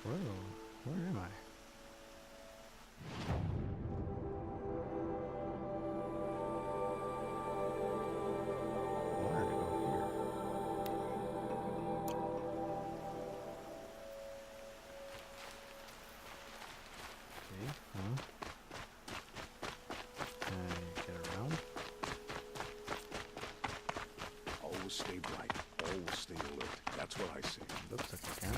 Whoa, where am I? Where to go here? Okay, Can I get around? Always stay bright. Always stay alert. That's what I say. Looks like I can.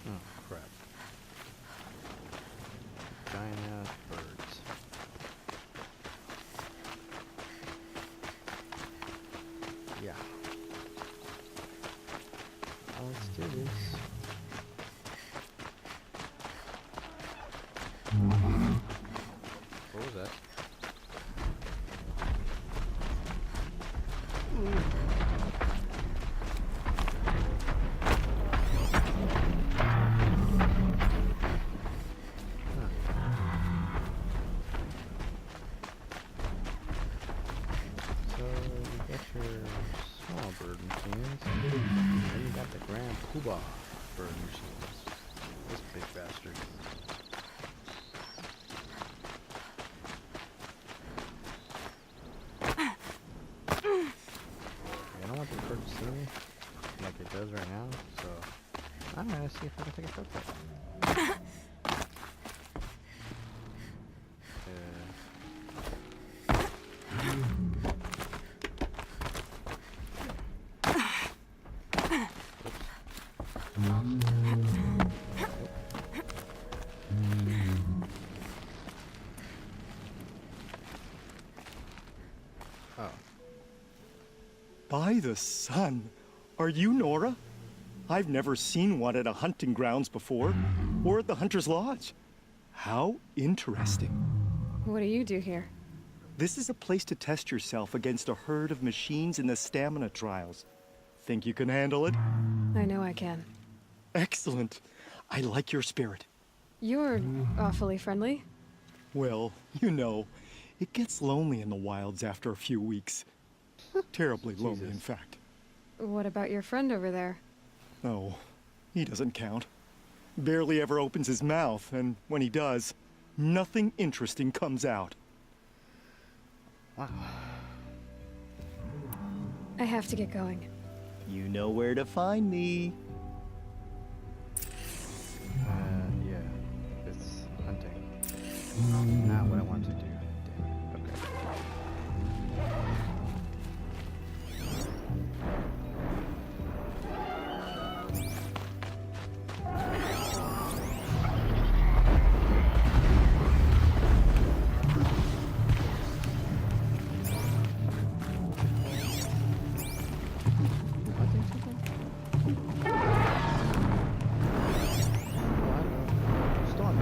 Oh, crap. Giant ass birds. Yeah. Well, let's do this. What was that? So you got your small bird machines, then you got the grand poobah bird machines. This big bastard. I don't want the bird to see me like it does right now, so I'm gonna see if I can take a shortcut. Oh. By the sun! Are you Nora? I've never seen one at a hunting grounds before, or at the Hunter's Lodge. How interesting. What do you do here? This is a place to test yourself against a herd of machines in the stamina trials. Think you can handle it? I know I can. Excellent. I like your spirit. You're awfully friendly. Well, you know, it gets lonely in the wilds after a few weeks. Terribly lonely, in Jesus. fact. What about your friend over there? Oh, he doesn't count. Barely ever opens his mouth, and when he does, nothing interesting comes out. Wow. I have to get going. You know where to find me. Yeah. It's hunting. Not what I want to do. Damn it. Okay. Hunting something? Oh, I don't know. Storm.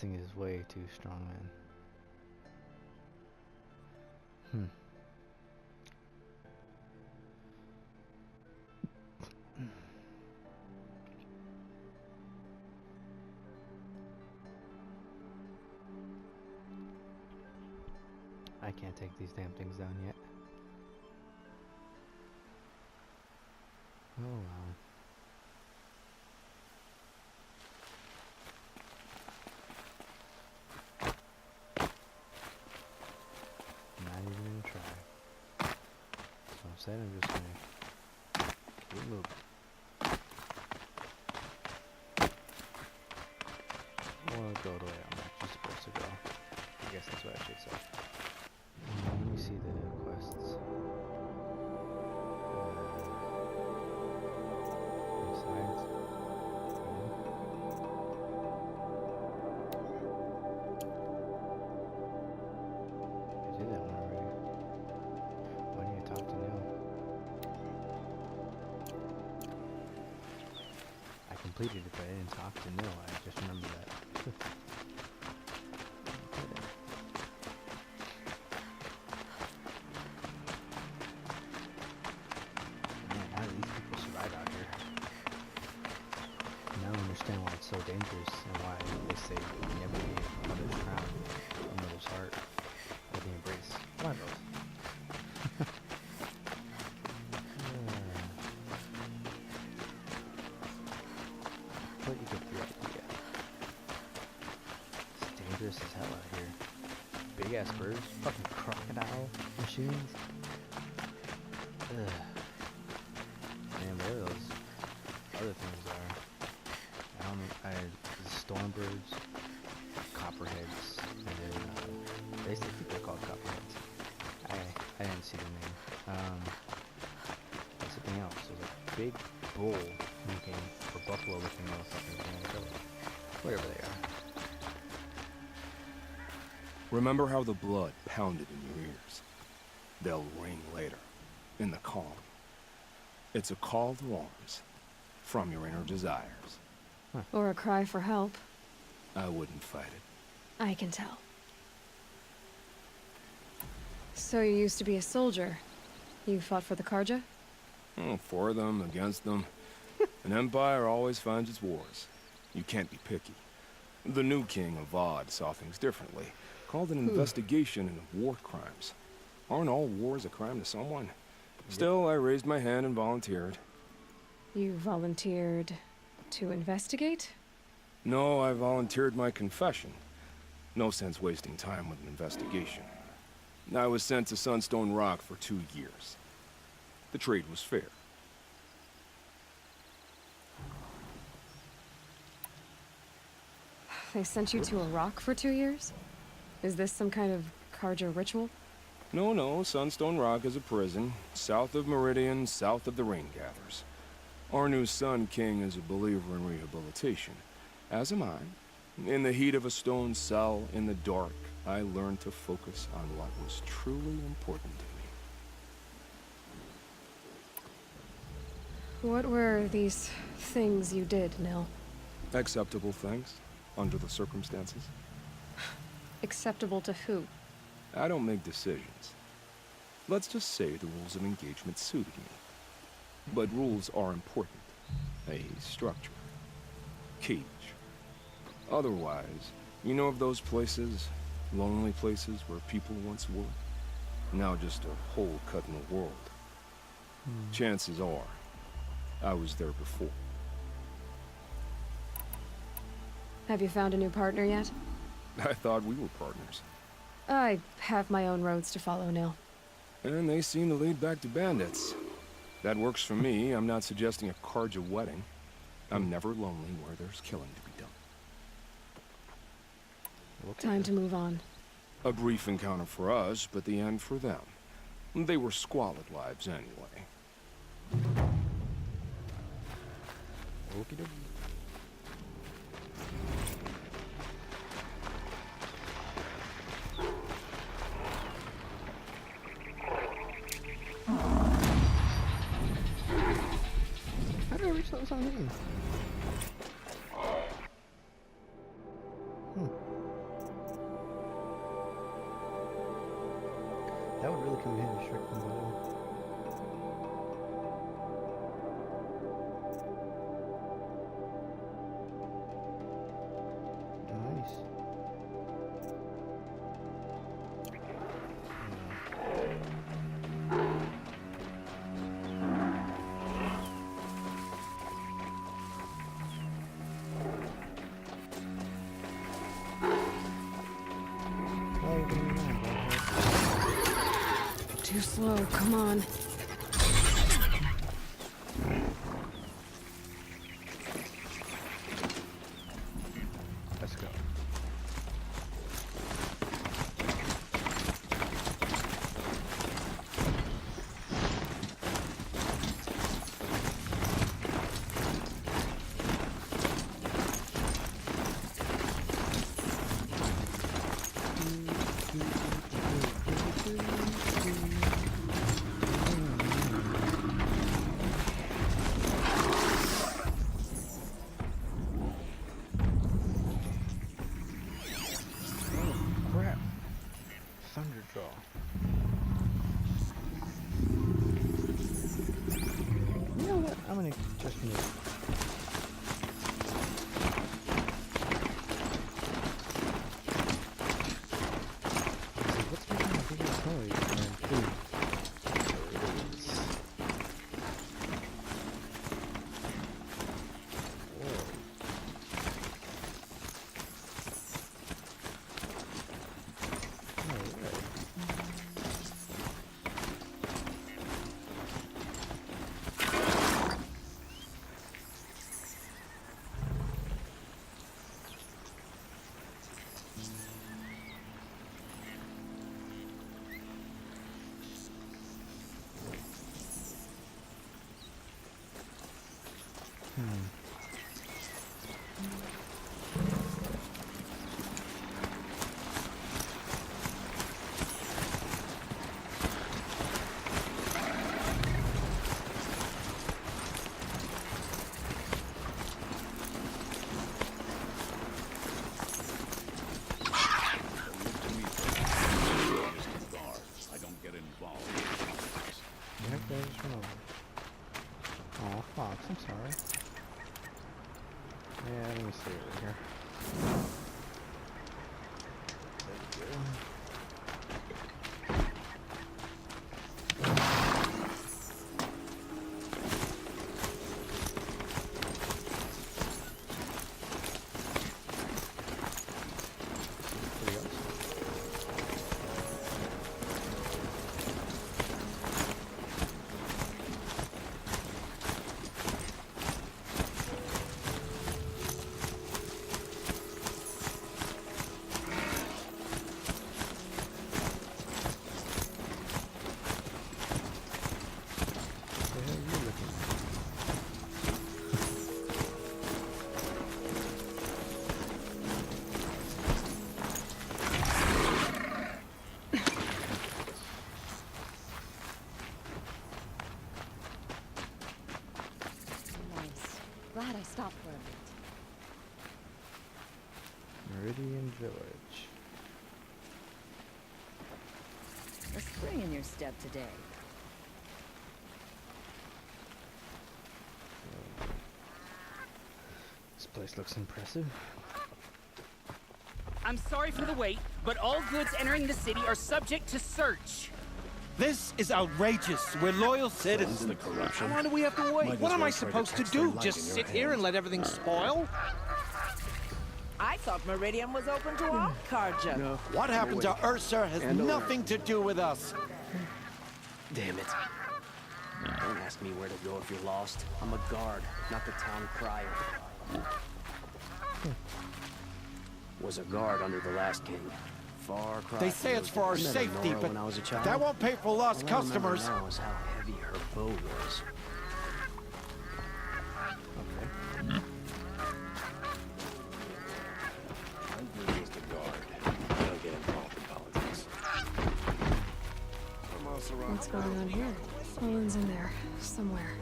thing is way too strong, man. I can't take these damn things down yet. Oh wow. Not even gonna try. So instead I'm just gonna keep moving. Or go the way I'm actually supposed to go. I guess that's what I should say. Let me see the quests. Besides. I did that one already. Why do you talk to Neil? I completed it, but I didn't talk to Neil. I just remember that. Understand why it's so dangerous and why they say you never leave mother's crown or mother's heart or the embrace. One of those. But you get the idea. It's dangerous as hell out here. Big ass birds, fucking crocodile machines. Ugh. Man, where those other things are. Stormbirds, copperheads, and then I think they're called copperheads. I didn't see the name. What's something else? There's a big bull looking, or buffalo looking motherfucker. Whatever they are. Remember how the blood pounded in your ears? They'll ring later, in the calm. It's a call to arms, from your inner desires. Or a cry for help. I wouldn't fight it. I can tell. So you used to be a soldier. You fought for the Karja? Oh, for them, against them. An empire always finds its wars. You can't be picky. The new king of Vod saw things differently. Called an investigation into war crimes. Aren't all wars a crime to someone? Still, I raised my hand and volunteered. You volunteered to investigate? No, I volunteered my confession. No sense wasting time with an investigation. I was sent to Sunstone Rock for 2 years. The trade was fair. They sent you to a rock for 2 years? Is this some kind of Karja ritual? No, Sunstone Rock is a prison, south of Meridian, south of the Rain Gathers. Our new Sun King is a believer in rehabilitation, as am I. In the heat of a stone cell, in the dark, I learned to focus on what was truly important to me. What were these things you did, Nil? Acceptable things, under the circumstances. Acceptable to who? I don't make decisions. Let's just say the rules of engagement suited me. But rules are important. A structure. Cage. Otherwise, you know of those places, lonely places where people once were? Now just a hole cut in the world. Chances are, I was there before. Have you found a new partner yet? I thought we were partners. I have my own roads to follow, Nil. And they seem to lead back to bandits. That works for me. I'm not suggesting a Karja wedding. I'm never lonely where there's killing to be done. Time to move on. A brief encounter for us, but the end for them. They were squalid lives anyway. Okie dokie. How did I reach those on me? That would really come in handy, sure. Nice. Too slow, come on. Let's go. Crap. Thunderjaw. You know what? I'm gonna just move. What's making the biggest noise? And food. There it is. Whoa. Alright. Yep, there's one over. Oh, Fox, I'm sorry. Yeah, let me see over here. There we go. Anybody else? What the hell are you looking at? Nice. Glad I stopped for a bit. Meridian Village. A spring in your step today. This place looks impressive. I'm sorry for the wait, but all goods entering the city are subject to search. This is outrageous. We're loyal citizens. Why do we have to wait? What am I supposed to do? Just sit here and let everything spoil? I thought Meridian was open to all Karja. What happened to Ursa has nothing to do with us. Damn it. Don't ask me where to go if you're lost. I'm a guard, not the town crier. Was a guard under the last king. Far cry. They say it's for our I met safety, Nora but when I was a child. that won't pay for lost All I remember customers. now is how heavy her bow was. Okay. I'm good as the guard. I don't get involved in politics. What's going on here? Olin's in there, somewhere.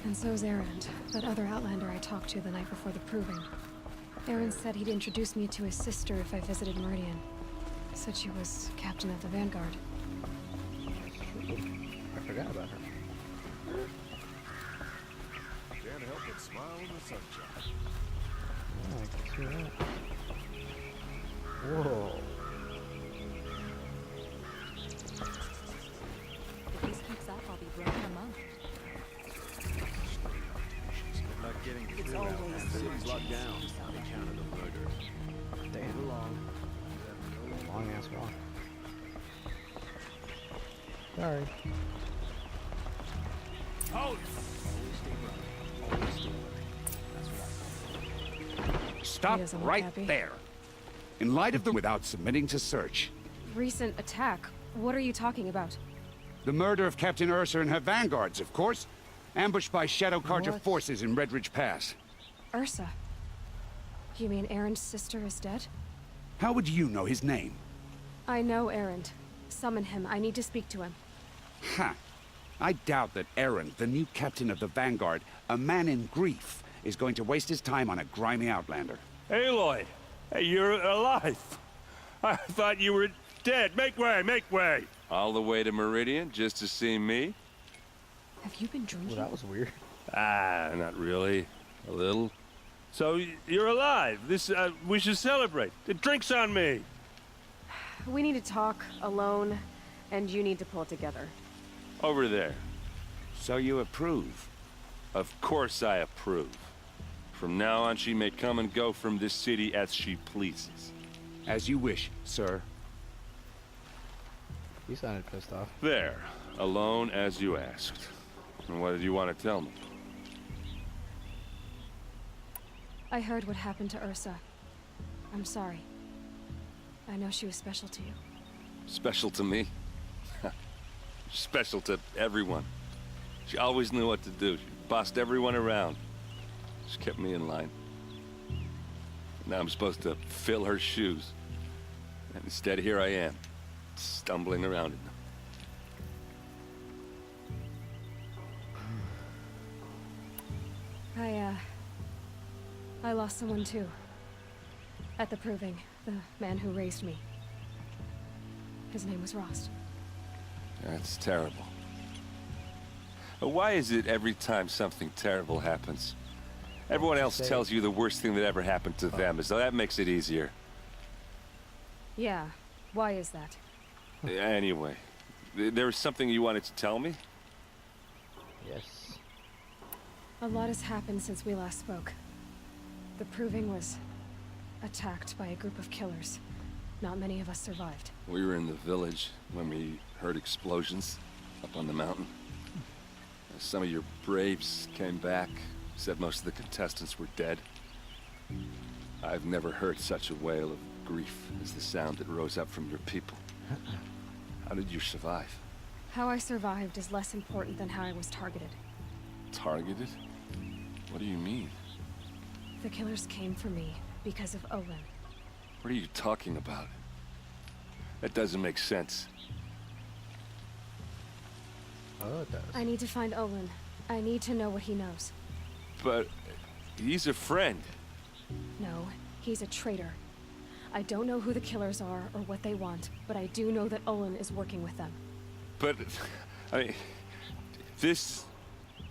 And so's Erand, that other outlander I talked to the night before the proving. Erand said he'd introduce me to his sister if I visited Meridian. Said she was captain of the Vanguard. I forgot about her. Can't help but smile in the sunshine. Oh, I can see that. Whoa. If this keeps up, I'll be broken a month. Not getting It's through always Outland. The city's locked down on account of the murder. Damn. Move along. Long ass walk. Sorry. Hold Always stay running. Always stay running. That's what I say. Stop He doesn't look right happy. there. In light of the without submitting to search, Recent attack. What are you talking about? the murder of Captain Ursa and her vanguards, of course, ambushed by Shadow Carja What? forces in Red Ridge Pass. Ursa. You mean Erand's sister is dead? How would you know his name? I know Erand. Summon him. I need to speak to him. Ha! I doubt that Erand, the new captain of the Vanguard, a man in grief, is going to waste his time on a grimy outlander. Aloy! Hey, you're alive! I thought you were dead. Make way, make way! All the way to Meridian just to see me? Have you been Well, drinking? that was weird. Ah, not really. A little. So, you're alive. We should celebrate. The drink's on me. We need to talk alone, and you need to pull it together. Over there. So you approve? Of course I approve. From now on, she may come and go from this city as she pleases. As you wish, sir. You sounded pissed off. There. Alone as you asked. And what did you want to tell me? I heard what happened to Ursa. I'm sorry. I know she was special to you. Special to me? Special to everyone. She always knew what to do. She bossed everyone around. She kept me in line. Now I'm supposed to fill her shoes. And instead, here I am, stumbling around in them. I lost someone too. At the proving, the man who raised me. His name was Rost. That's terrible. But why is it every time something terrible happens, everyone else tells you the worst thing that ever happened to them, as though that makes it easier? Yeah, why is that? Anyway, there was something you wanted to tell me? Yes. A lot has happened since we last spoke. The proving was attacked by a group of killers. Not many of us survived. We were in the village when we heard explosions up on the mountain. Some of your braves came back, said most of the contestants were dead. I've never heard such a wail of grief as the sound that rose up from your people. How did you survive? How I survived is less important than how I was targeted. Targeted? What do you mean? The killers came for me because of Olin. What are you talking about? That doesn't make sense. Oh, it does. I need to find Olin. I need to know what he knows. But he's a friend. No, he's a traitor. I don't know who the killers are or what they want, but I do know that Olin is working with them. But, I mean, this...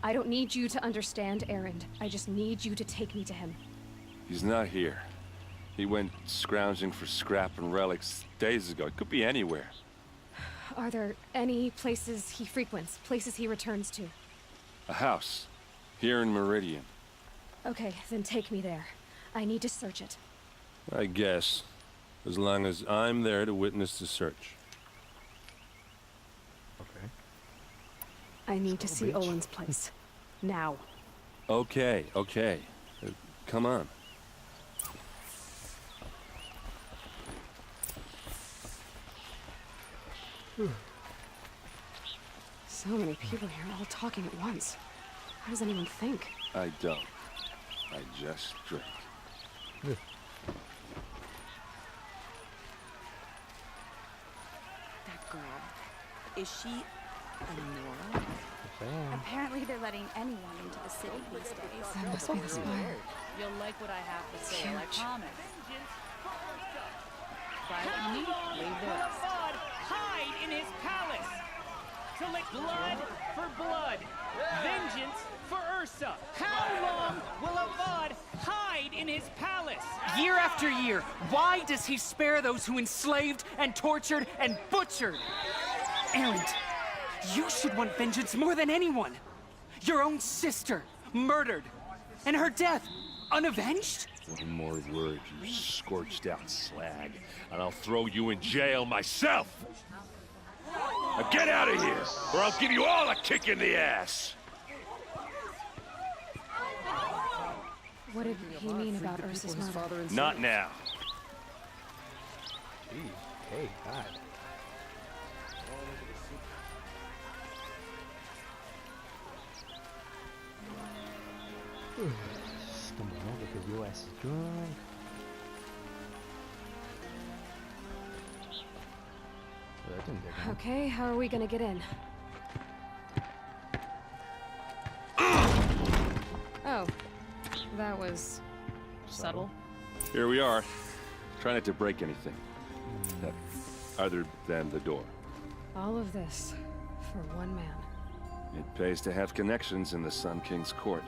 I don't need you to understand Erand. I just need you to take me to him. He's not here. He went scrounging for scrap and relics days ago. It could be anywhere. Are there any places he frequents, places he returns to? A house. Here in Meridian. Okay, then take me there. I need to search it. I guess. As long as I'm there to witness the search. Okay. I need to see Olin's place. Now. Okay, okay. Come on. So many people here all talking at once. How does anyone think? I don't. I just drink. That girl. Is she a Nora? Damn. Apparently they're letting anyone into the city these days. That must be the spire. You'll like what I have to say, I promise. Try what you need, leave the rest. Hide in his palace! to lick blood for blood. Vengeance for Ursa. How long will Avad hide in his palace? Year after year, why does he spare those who enslaved and tortured and butchered? Erand, you should want vengeance more than anyone. Your own sister, murdered, and her death, unavenged? One more word, you scorched out slag, and I'll throw you in jail myself! Now get out of here, or I'll give you all a kick in the ass! What did he mean about Ursa's murder? Not now. Jeez. Hey, God. Stumble over because your ass is drunk. Well, that didn't get done. Okay, how are we gonna get in? Oh, that was subtle. Here we are. Try not to break anything. Other than the door. All of this for one man. It pays to have connections in the Sun King's court.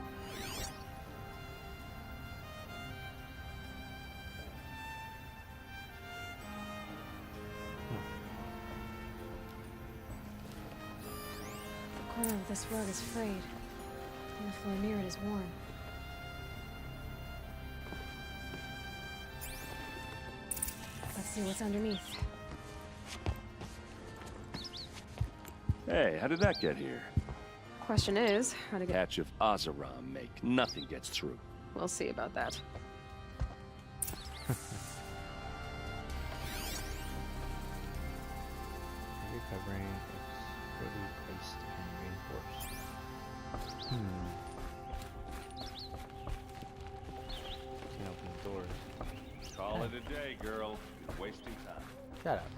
The corner of this rug is frayed, and the floor near it is worn. Let's see what's underneath. Hey, how did that get here? Question is, how to get... Patch of Oseram make. Nothing gets through. We'll see about that. Recovering expertly placed and reinforced. Can't open the doors. Call it a day, girl. You're wasting time. Shut up.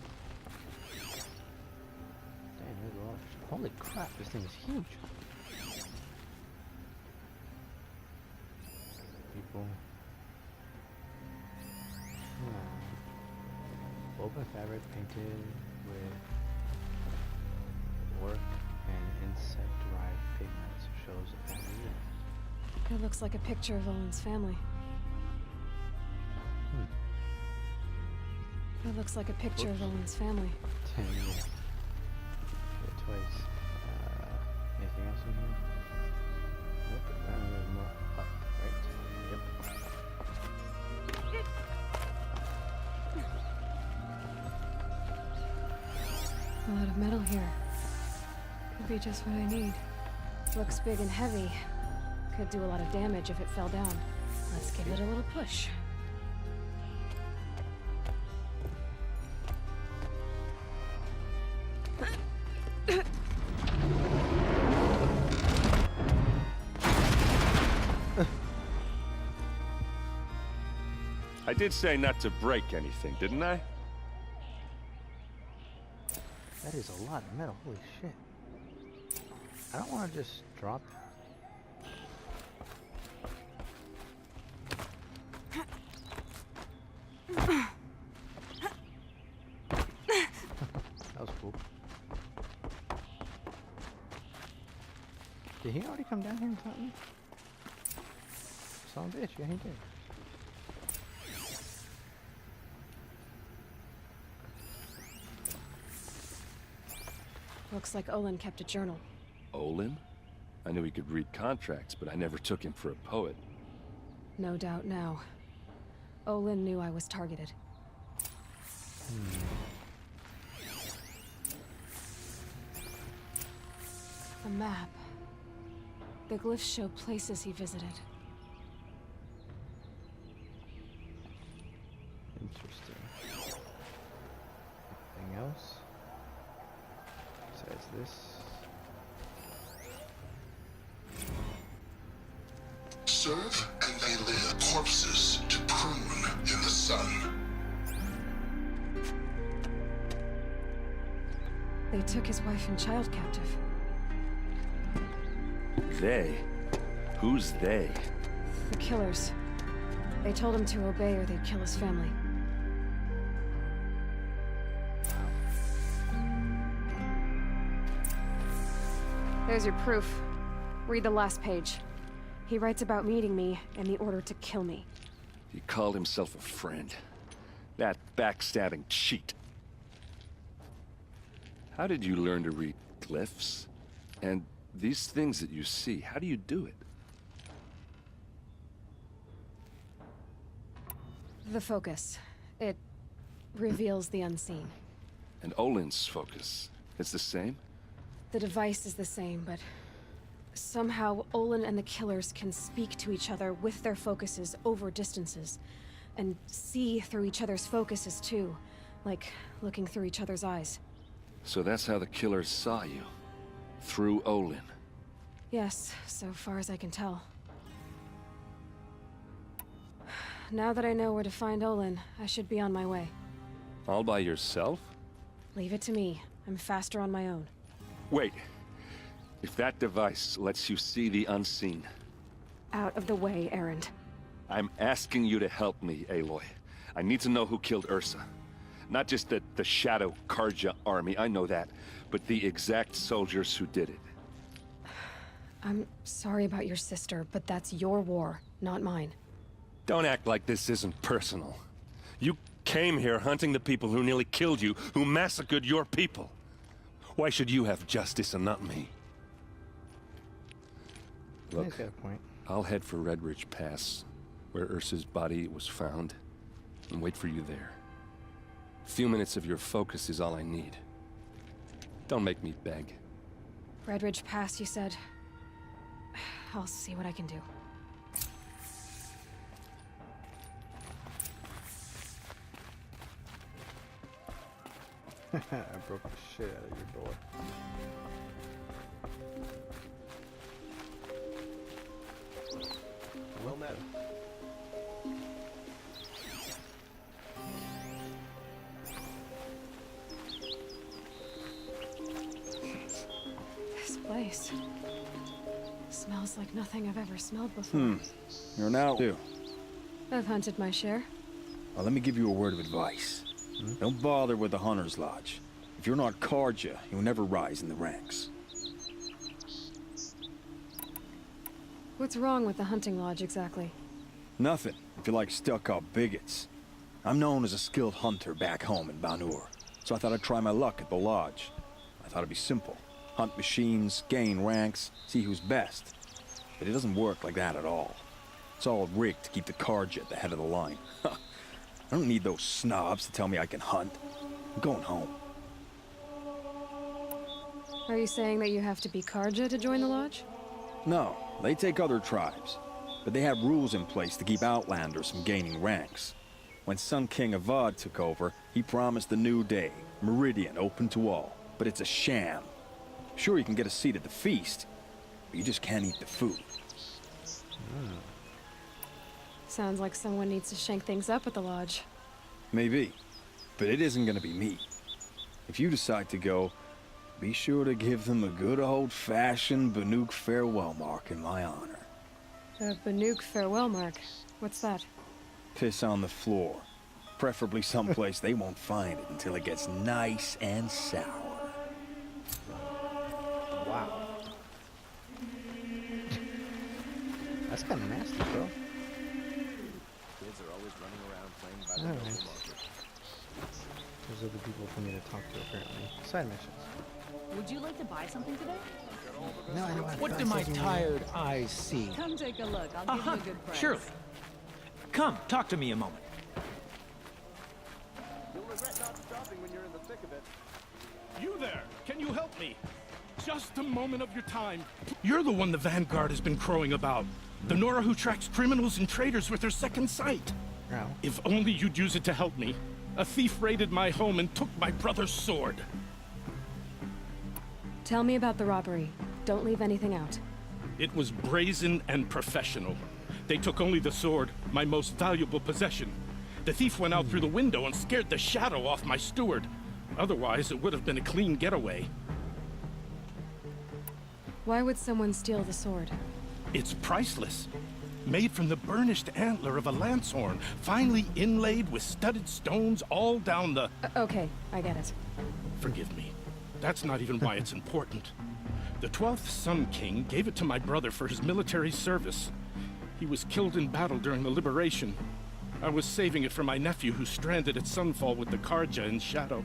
Damn, there's a lot. Holy crap, this thing is huge. People. Woven fabric painted with work and insect-derived pigments shows a family unit. It looks like a picture of Owen's family. It looks like a picture of Owen's family. Twice. Anything else in here? Nope. Apparently there's more up, right? Yep. A lot of metal here. Could be just what I need. Looks big and heavy. Could do a lot of damage if it fell down. Let's give it a little push. I did say not to break anything, didn't I? That is a lot of metal. Holy shit. I don't want to just drop it. That was cool. Did he already come down here and taunt me? Son of a bitch, yeah he did. Looks like Olin kept a journal. Olin? I knew he could read contracts, but I never took him for a poet. No doubt now. Olin knew I was targeted. A map. The glyphs show places he visited. Interesting. Anything else? Besides this? Serve and they live, corpses to prune in the sun. They took his wife and child captive. They? Who's they? The killers. They told him to obey or they'd kill his family. There's your proof. Read the last page. He writes about meeting me and the order to kill me. He called himself a friend. That backstabbing cheat. How did you learn to read glyphs? And these things that you see, how do you do it? The focus. It reveals the unseen. And Olin's focus, it's the same? The device is the same, but somehow Olin and the killers can speak to each other with their focuses over distances. And see through each other's focuses too. Like looking through each other's eyes. So that's how the killers saw you? Through Olin? Yes, so far as I can tell. Now that I know where to find Olin, I should be on my way. All by yourself? Leave it to me. I'm faster on my own. Wait. If that device lets you see the unseen... Out of the way, Erand. I'm asking you to help me, Aloy. I need to know who killed Ursa. Not just the Shadow Karja army, I know that, but the exact soldiers who did it. I'm sorry about your sister, but that's your war, not mine. Don't act like this isn't personal. You came here hunting the people who nearly killed you, who massacred your people. Why should you have justice and not me? He's Look, got a point. I'll head for Redridge Pass, where Ursa's body was found, and wait for you there. A few minutes of your focus is all I need. Don't make me beg. Redridge Pass, you said? I'll see what I can do. I broke the shit out of your door. Well met. This place smells like nothing I've ever smelled before. You're now. I've hunted my share. Well, let me give you a word of advice. Don't bother with the Hunter's Lodge. If you're not Karja, you'll never rise in the ranks. What's wrong with the hunting lodge exactly? Nothing, if you like stuck-up bigots. I'm known as a skilled hunter back home in Banur, so I thought I'd try my luck at the lodge. I thought it'd be simple. Hunt machines, gain ranks, see who's best. But it doesn't work like that at all. It's all rigged to keep the Karja at the head of the line. I don't need those snobs to tell me I can hunt. I'm going home. Are you saying that you have to be Karja to join the lodge? No, they take other tribes. But they have rules in place to keep outlanders from gaining ranks. When Sun King Avad took over, he promised a new day, Meridian open to all. But it's a sham. Sure, you can get a seat at the feast, but you just can't eat the food. Sounds like someone needs to shank things up at the lodge. Maybe, but it isn't gonna be me. If you decide to go, be sure to give them a good old-fashioned Banuk farewell mark in my honor. A Banuk farewell mark. What's that? Piss on the floor. Preferably someplace they won't find it until it gets nice and sour. Wow. That's kind of nasty, bro. Kids are always running around playing by the local market. There's other people for me to talk to, apparently. Side missions. Would you like to buy something today? No, I don't have What do prices my in there. tired eyes see? Come take a look. I'll give you a good price. Surely. Come, talk to me a moment. You'll regret not stopping when you're in the thick of it. You there! Can you help me? Just a moment of your time. You're the one the Vanguard has been crowing about. The Nora who tracks criminals and traitors with her second sight. Oh. If only you'd use it to help me. A thief raided my home and took my brother's sword. Tell me about the robbery. Don't leave anything out. It was brazen and professional. They took only the sword, my most valuable possession. The thief went out through the window and scared the shadow off my steward. Otherwise, it would have been a clean getaway. Why would someone steal the sword? It's priceless. Made from the burnished antler of a lancehorn, finely inlaid with studded stones all down the... Okay, I get it. Forgive me. That's not even why it's important. The 12th Sun King gave it to my brother for his military service. He was killed in battle during the liberation. I was saving it for my nephew who's stranded at Sunfall with the Karja in Shadow.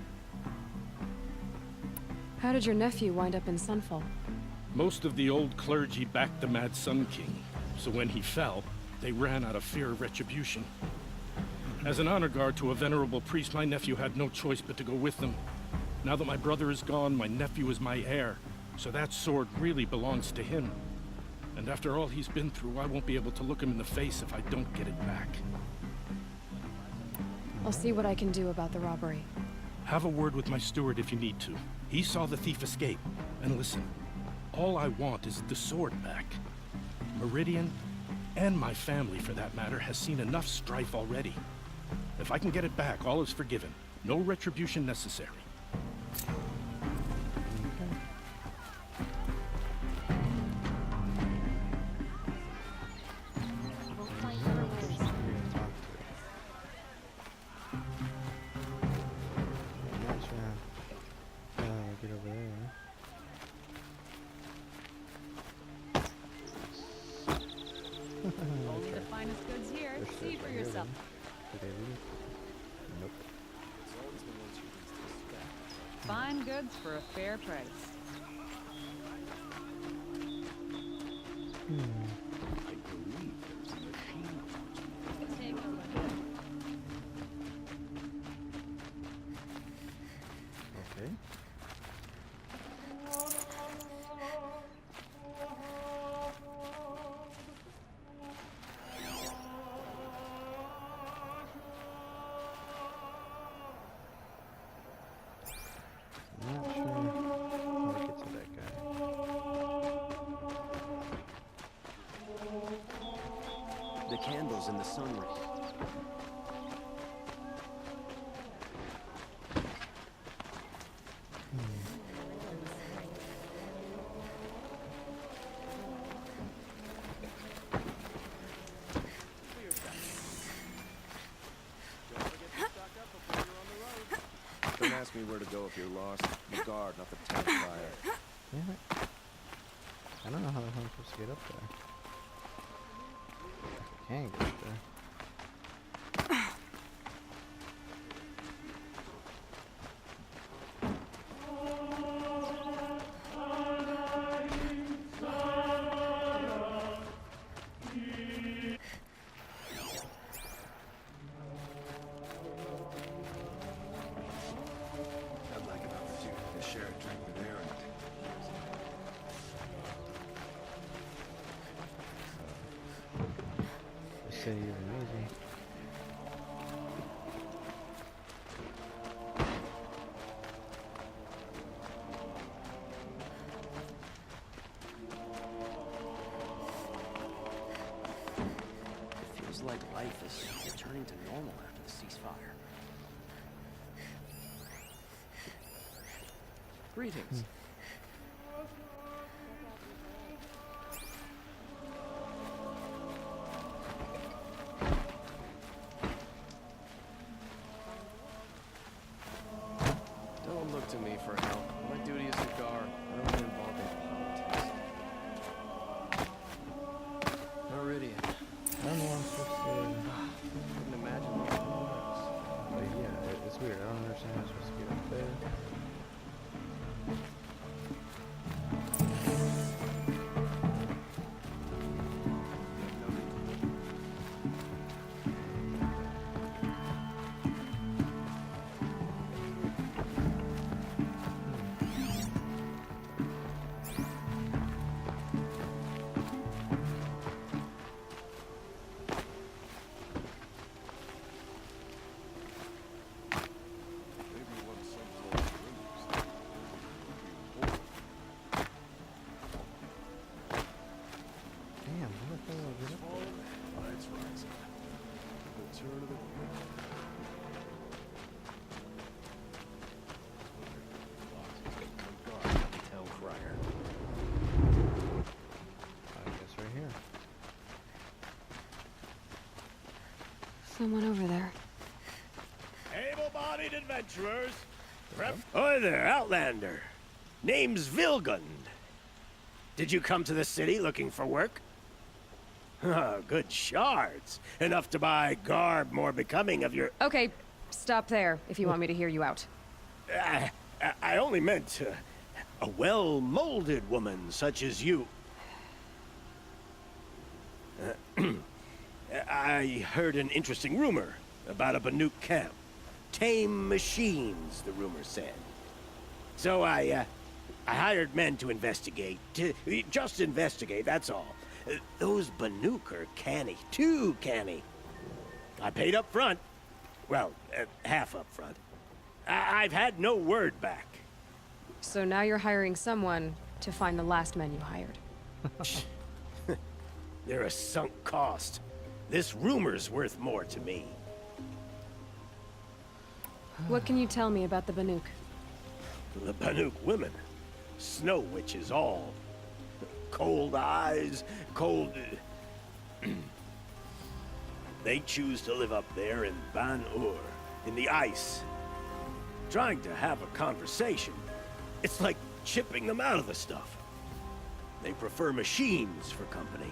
How did your nephew wind up in Sunfall? Most of the old clergy backed the Mad Sun King, so when he fell, they ran out of fear of retribution. As an honor guard to a venerable priest, my nephew had no choice but to go with them. Now that my brother is gone, my nephew is my heir, so that sword really belongs to him. And after all he's been through, I won't be able to look him in the face if I don't get it back. I'll see what I can do about the robbery. Have a word with my steward if you need to. He saw the thief escape. And listen, all I want is the sword back. Meridian, and my family for that matter, has seen enough strife already. If I can get it back, all is forgiven. No retribution necessary. Only the finest goods here. See for yourself. Nope. Fine goods for a fair price. I believe there's a machine. Take a look. Okay. Not sure how to get to that guy. The candles in the sun ring. Don't ask me where to go if you're lost. I'm a guard, not the town crier. Damn it. I don't know how the hell I'm supposed to get up there. I can't get up there. I'd like an opportunity to share a drink with Erand. The city is amazing. It feels like life is returning to normal after the ceasefire. Greetings. Don't look to me for help. My duty is a guard. I don't get involved in politics. Meridian. I don't know what I'm supposed to. Couldn't imagine what else. But yeah, it's weird. I don't understand how I'm supposed to get up there. Damn, how the hell do I get up there? Lights rising. The turn of the Town crier. I guess right here. Someone over there. Able-bodied adventurers. Hi there, Outlander. Name's Vilgund. Did you come to the city looking for work? Good shards. Enough to buy garb more becoming of your... Okay, stop there if you want me to hear you out. I only meant a well-molded woman such as you. I heard an interesting rumor about a Banuk camp. Tame machines, the rumor said. So I hired men to investigate. Just investigate, that's all. Those Banuk are canny, too canny. I paid up front. Well, half up front. I've had no word back. So now you're hiring someone to find the last men you hired. They're a sunk cost. This rumor's worth more to me. What can you tell me about the Banuk? The Banuk women. Snow witches all. Cold eyes, cold... They choose to live up there in Ban-Ur, in the ice. Trying to have a conversation. It's like chipping them out of the stuff. They prefer machines for company.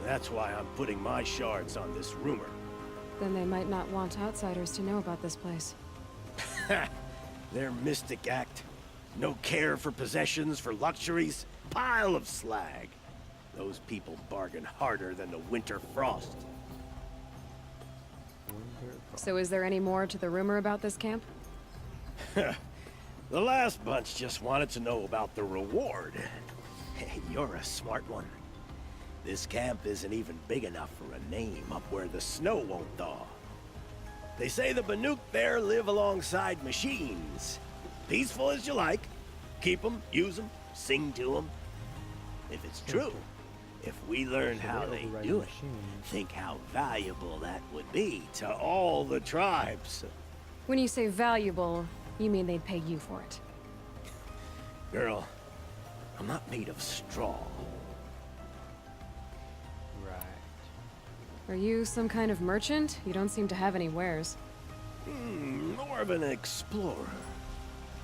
That's why I'm putting my shards on this rumor. Then they might not want outsiders to know about this place. Their mystic act. No care for possessions, for luxuries. Pile of slag. Those people bargain harder than the winter frost. So is there any more to the rumor about this camp? The last bunch just wanted to know about the reward. Hey, you're a smart one. This camp isn't even big enough for a name up where the snow won't thaw. They say the Banuk there live alongside machines. Peaceful as you like. Keep them, use them, sing to them. If it's true, if we learn how they do it, think how valuable that would be to all the tribes. When you say valuable, you mean they'd pay you for it. Girl, I'm not made of straw. Are you some kind of merchant? You don't seem to have any wares. More of an explorer.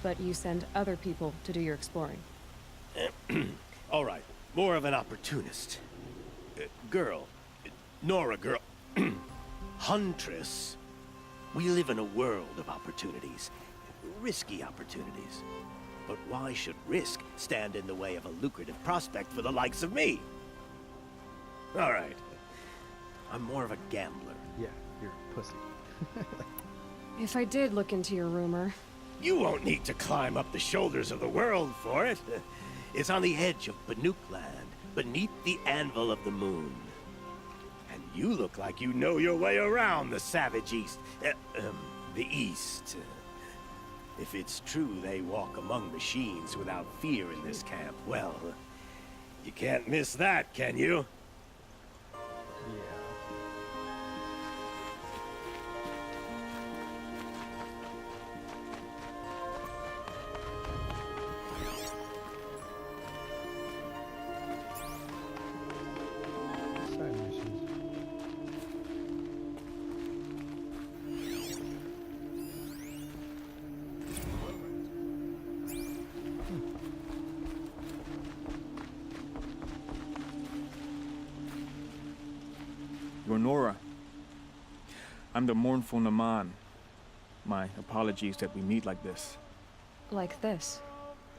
But you send other people to do your exploring. All right, more of an opportunist. Girl, Nora girl, huntress. We live in a world of opportunities. Risky opportunities. But why should risk stand in the way of a lucrative prospect for the likes of me? All right. I'm more of a gambler. Yeah, you're a pussy. If I did look into your rumor... You won't need to climb up the shoulders of the world for it. It's on the edge of Banuk land, beneath the anvil of the moon. And you look like you know your way around the savage east. The east. If it's true they walk among machines without fear in this camp, well, you can't miss that, can you? You're Nora. I'm the mournful Naman. My apologies that we meet like this. Like this?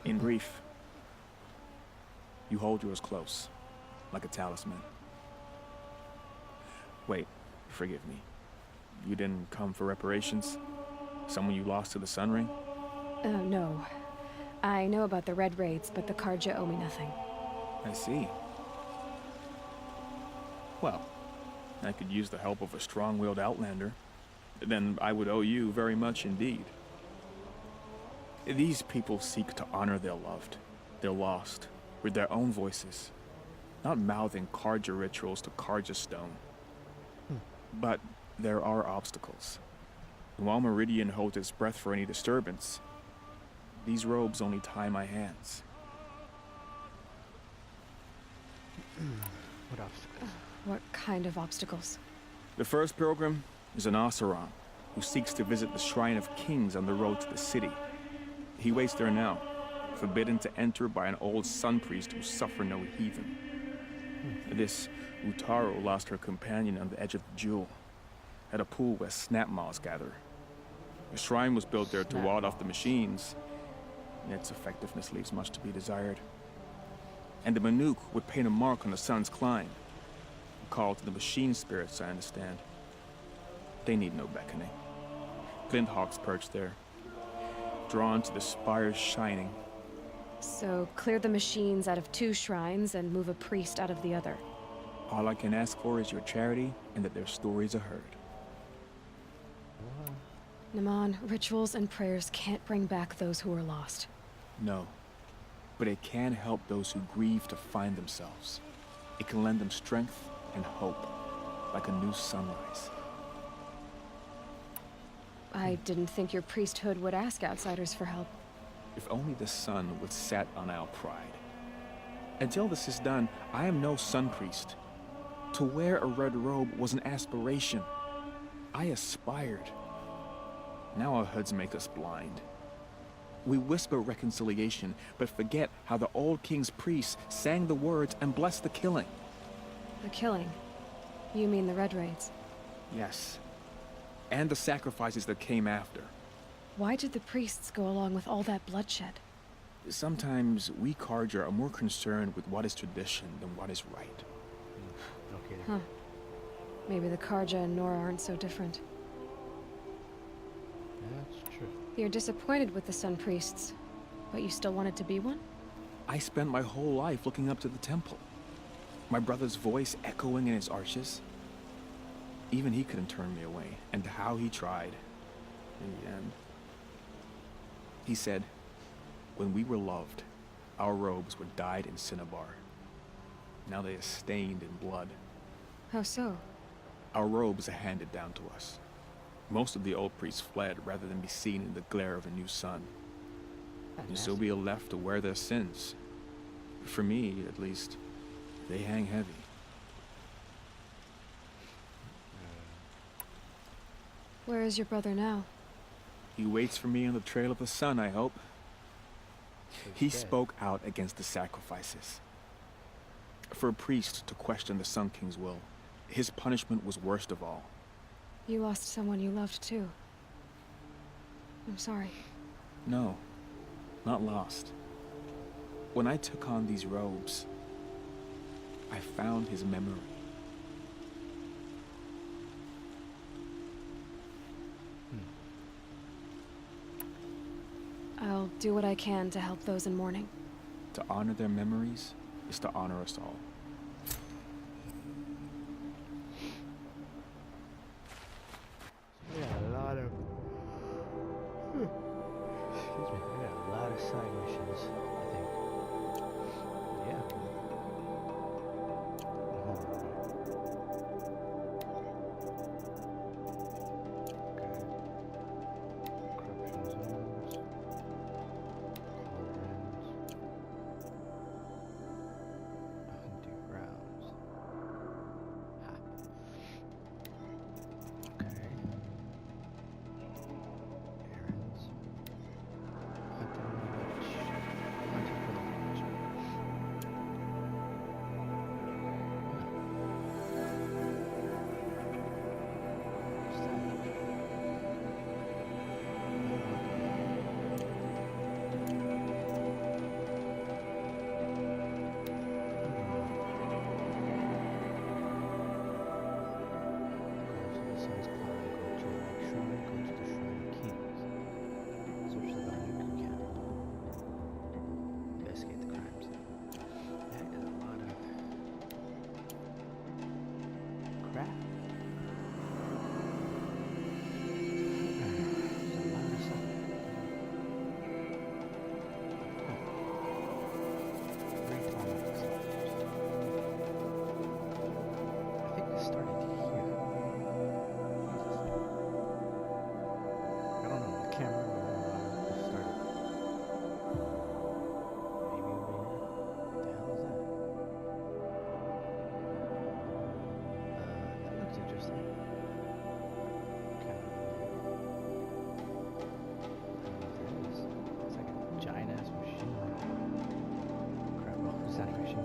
In brief, you hold yours close, like a talisman. Wait, forgive me. You didn't come for reparations? Someone you lost to the Sun Ring? No. I know about the Red Raids, but the Karja owe me nothing. I see. Well, I could use the help of a strong-willed outlander. Then I would owe you very much indeed. These people seek to honor their loved, their lost, with their own voices, not mouthing Karja rituals to Karja stone. But there are obstacles. And while Meridian holds its breath for any disturbance, these robes only tie my hands. What obstacles? What kind of obstacles? The first pilgrim is an Oseram who seeks to visit the Shrine of Kings on the road to the city. He waits there now, forbidden to enter by an old sun priest who suffered no heathen. This Utaro lost her companion on the edge of the jewel, at a pool where snap moths gather. A shrine was built there to ward off the machines, and its effectiveness leaves much to be desired. And the Manuk would paint a mark on the sun's climb, a call to the machine spirits, I understand. They need no beckoning. Flint hawks perch there, drawn to the spires shining. So clear the machines out of 2 shrines and move a priest out of the other. All I can ask for is your charity and that their stories are heard. Naman, rituals and prayers can't bring back those who are lost. No, but it can help those who grieve to find themselves. It can lend them strength and hope, like a new sunrise. I didn't think your priesthood would ask outsiders for help. If only the sun would set on our pride. Until this is done, I am no sun priest. To wear a red robe was an aspiration. I aspired. Now our hoods make us blind. We whisper reconciliation, but forget how the old king's priests sang the words and blessed the killing. The killing? You mean the Red Raids? Yes. And the sacrifices that came after. Why did the priests go along with all that bloodshed? Sometimes we Karja are more concerned with what is tradition than what is right. Okay. Huh. Maybe the Karja and Nora aren't so different. That's true. You're disappointed with the Sun Priests, but you still wanted to be one? I spent my whole life looking up to the temple. My brother's voice echoing in its arches. Even he couldn't turn me away, and how he tried. In the end. He said, when we were loved, our robes were dyed in cinnabar. Now they are stained in blood. How so? Our robes are handed down to us. Most of the old priests fled rather than be seen in the glare of a new sun. And so we are left to wear their sins. For me, at least, they hang heavy. Where is your brother now? He waits for me on the trail of the sun, I hope. He spoke out against the sacrifices. For a priest to question the Sun King's will, his punishment was worst of all. You lost someone you loved too. I'm sorry. No, not lost. When I took on these robes, I found his memory. I'll do what I can to help those in mourning. To honor their memories is to honor us all. We got a lot of... Excuse me. We got a lot of side missions, I think. Yeah. Giant ass machine. sounding machine.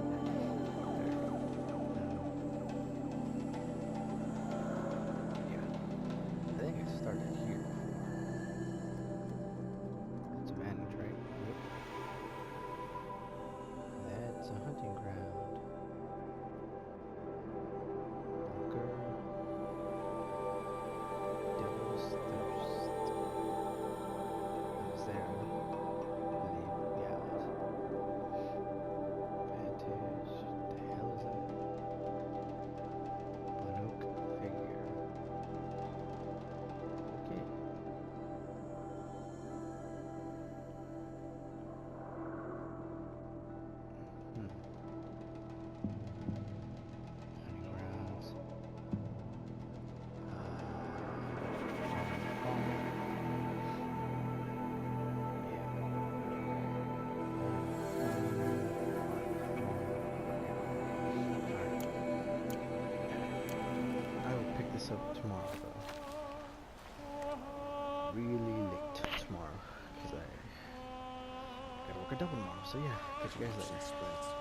Yeah. I think I started here before. That's advantage, right? Yep. That's a hunting ground. Bunker. Devil's Thirst. It was there, I believe. Yeah, it was. Vantage. The hell is that? Banook figure. Okay. Hunting grounds. I will pick this up tomorrow, though. Really late tomorrow, because I gotta work a double tomorrow. So yeah, catch you guys later.